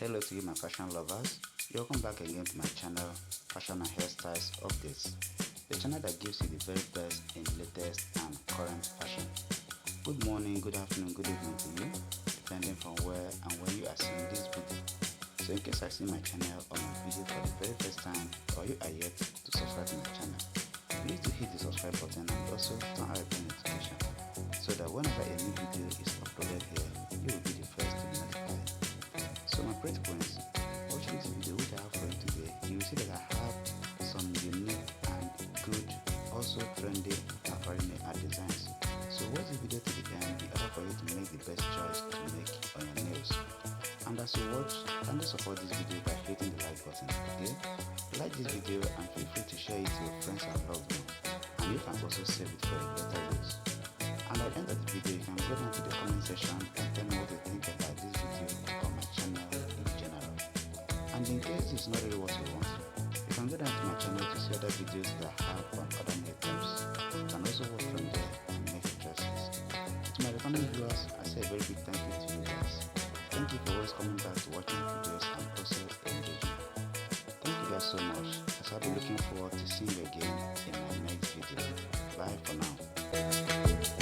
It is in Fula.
Hello to you my fashion lovers, welcome back again to my channel Fashion and Hairstyles Updates, the channel that gives you the very best in latest and current fashion. Good morning, good afternoon, good evening to you, depending from where and when you are seeing this video. So in case I see my channel or my video for the very first time, or you are yet to subscribe to my channel, please do hit the subscribe button and also turn on the bell notification so that whenever a new video is uploaded here, you will be the first to be notified. So my pretty friends, watching this video which I have for you today, you will see that I have some unique and good, also trendy acrylic art designs. So watch this video to the end in order for you to make the best choice to make on your nails. And as you watch, kindly support this video by hitting the like button, okay? Like this video and feel free to share it to your friends and loved ones. And you can also save it for a better use. And at the end of the video, you can go down to the comment section and tell me what you think about this video or my channel in general. And in case it's not really what you want, you can go down to my channel to see other videos that I have on other nail tips. You can also watch from there and make your choices. To my returning viewers, I say a very big thank you to you guys. Thank you for always coming back to watch my videos and also engaging. Thank you guys so much, as I'll be looking forward to seeing you again in my next video. Bye for now.